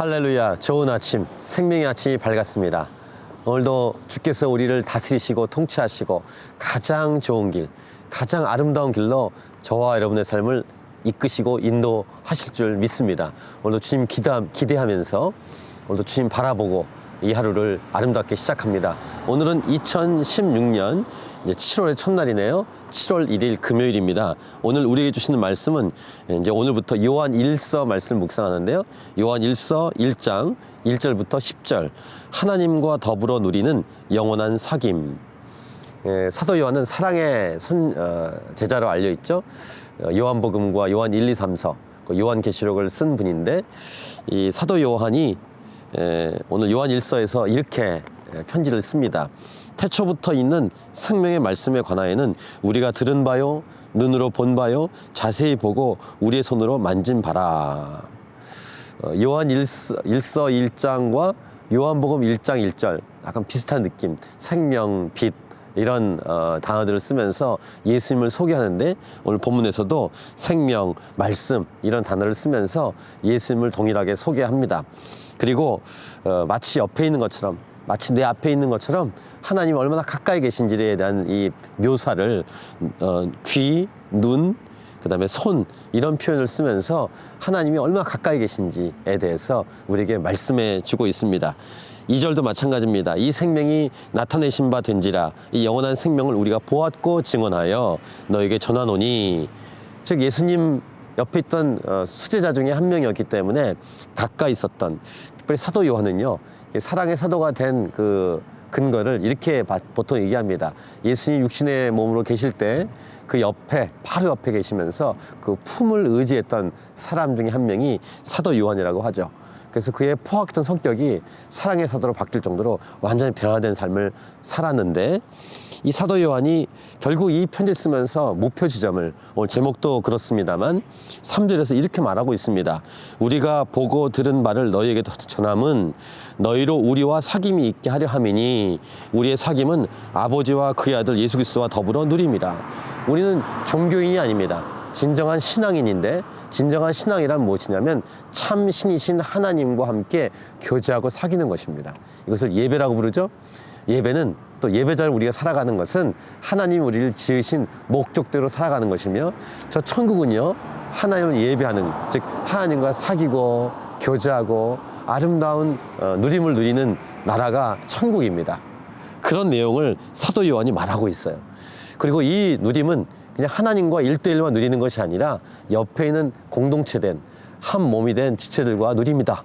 할렐루야, 좋은 아침, 생명의 아침이 밝았습니다. 오늘도 주께서 우리를 다스리시고 통치하시고 가장 좋은 길, 가장 아름다운 길로 저와 여러분의 삶을 이끄시고 인도하실 줄 믿습니다. 오늘도 주님 기대하면서 오늘도 주님 바라보고 이 하루를 아름답게 시작합니다. 오늘은 2016년 이제 7월의 첫날이네요. 7월 1일 금요일입니다. 오늘 우리에게 주시는 말씀은 이제 오늘부터 요한 1서 말씀을 묵상하는데요. 요한 1서 1장 1절부터 10절. 하나님과 더불어 누리는 영원한 사귐. 사도 요한은 사랑의 제자로 알려 있죠. 요한복음과 요한 1, 2, 3서, 요한계시록을 쓴 분인데, 이 사도 요한이 오늘 요한 1서에서 이렇게 편지를 씁니다. 태초부터 있는 생명의 말씀에 관하여는 우리가 들은 바요, 눈으로 본 바요, 자세히 보고 우리의 손으로 만진 바라. 요한 1서 1장과 요한복음 1장 1절 약간 비슷한 느낌, 생명, 빛 이런 단어들을 쓰면서 예수님을 소개하는데, 오늘 본문에서도 생명, 말씀 이런 단어를 쓰면서 예수님을 동일하게 소개합니다. 그리고 마치 옆에 있는 것처럼, 마치 내 앞에 있는 것처럼 하나님이 얼마나 가까이 계신지에 대한 이 묘사를 귀, 눈, 그 다음에 손 이런 표현을 쓰면서 하나님이 얼마나 가까이 계신지에 대해서 우리에게 말씀해 주고 있습니다. 2절도 마찬가지입니다. 이 생명이 나타내신 바 된지라, 이 영원한 생명을 우리가 보았고 증언하여 너에게 전하노니. 즉 예수님 옆에 있던 수제자 중에 한 명이었기 때문에 가까이 있었던, 특별히 사도 요한은요, 사랑의 사도가 된 그 근거를 이렇게 보통 얘기합니다. 예수님 육신의 몸으로 계실 때 그 옆에, 바로 옆에 계시면서 그 품을 의지했던 사람 중에 한 명이 사도 요한이라고 하죠. 그래서 그의 포악했던 성격이 사랑의 사도로 바뀔 정도로 완전히 변화된 삶을 살았는데, 이 사도 요한이 결국 이 편지를 쓰면서 목표 지점을, 오늘 제목도 그렇습니다만 3절에서 이렇게 말하고 있습니다. 우리가 보고 들은 바를 너희에게 전함은 너희로 우리와 사귐이 있게 하려 함이니 우리의 사귐은 아버지와 그의 아들 예수 그리스도와 더불어 누림이라. 우리는 종교인이 아닙니다. 진정한 신앙인인데, 진정한 신앙이란 무엇이냐면 참 신이신 하나님과 함께 교제하고 사귀는 것입니다. 이것을 예배라고 부르죠. 예배는, 또 예배자를 우리가 살아가는 것은 하나님이 우리를 지으신 목적대로 살아가는 것이며, 저 천국은요, 하나님을 예배하는, 즉 하나님과 사귀고 교제하고 아름다운 누림을 누리는 나라가 천국입니다. 그런 내용을 사도 요한이 말하고 있어요. 그리고 이 누림은 그냥 하나님과 1대1만 누리는 것이 아니라 옆에 있는 공동체된 한 몸이 된 지체들과 누립니다.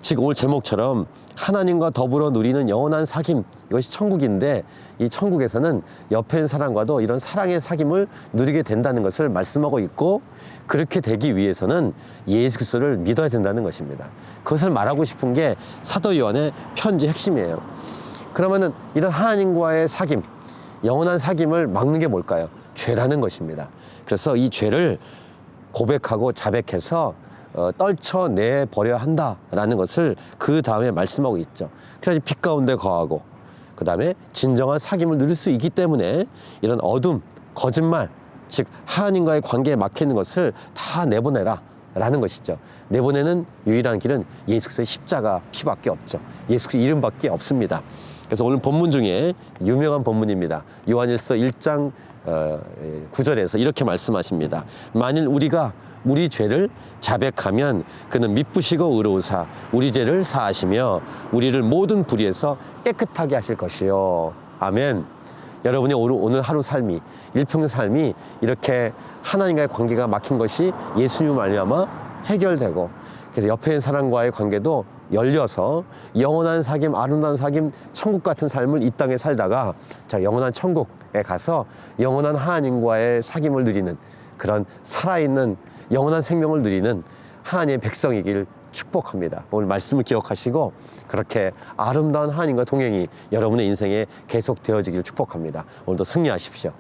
즉 오늘 제목처럼 하나님과 더불어 누리는 영원한 사귐, 이것이 천국인데, 이 천국에서는 옆에 있는 사람과도 이런 사랑의 사귐을 누리게 된다는 것을 말씀하고 있고, 그렇게 되기 위해서는 예수 그리스도를 믿어야 된다는 것입니다. 그것을 말하고 싶은 게 사도 요한의 편지 핵심이에요. 그러면은 이런 하나님과의 사귐, 영원한 사귐을 막는 게 뭘까요? 죄라는 것입니다. 그래서 이 죄를 고백하고 자백해서 떨쳐내 버려야 한다라는 것을 그 다음에 말씀하고 있죠. 그래야지 빛 가운데 거하고, 그 다음에 진정한 사귐을 누릴 수 있기 때문에 이런 어둠, 거짓말, 즉 하나님과의 관계에 막혀있는 것을 다 내보내라 라는 것이죠. 내보내는 유일한 길은 예수 그리스도의 십자가 피밖에 없죠. 예수 그리스도 이름밖에 없습니다. 그래서 오늘 본문 중에 유명한 본문입니다. 요한일서 1장 9절에서 이렇게 말씀하십니다. 만일 우리가 우리 죄를 자백하면 그는 미쁘시고 의로우사 우리 죄를 사하시며 우리를 모든 불의에서 깨끗하게 하실 것이요. 아멘. 여러분의 오늘 하루 삶이, 일평생 삶이 이렇게 하나님과의 관계가 막힌 것이 예수님을 말미암아 해결되고, 그래서 옆에 있는 사람과의 관계도 열려서 영원한 사귐, 아름다운 사귐, 천국 같은 삶을 이 땅에 살다가 영원한 천국에 가서 영원한 하나님과의 사귐을 누리는, 그런 살아있는 영원한 생명을 누리는 하나님의 백성이길 축복합니다. 오늘 말씀을 기억하시고 그렇게 아름다운 하나님과 동행이 여러분의 인생에 계속 되어지길 축복합니다. 오늘도 승리하십시오.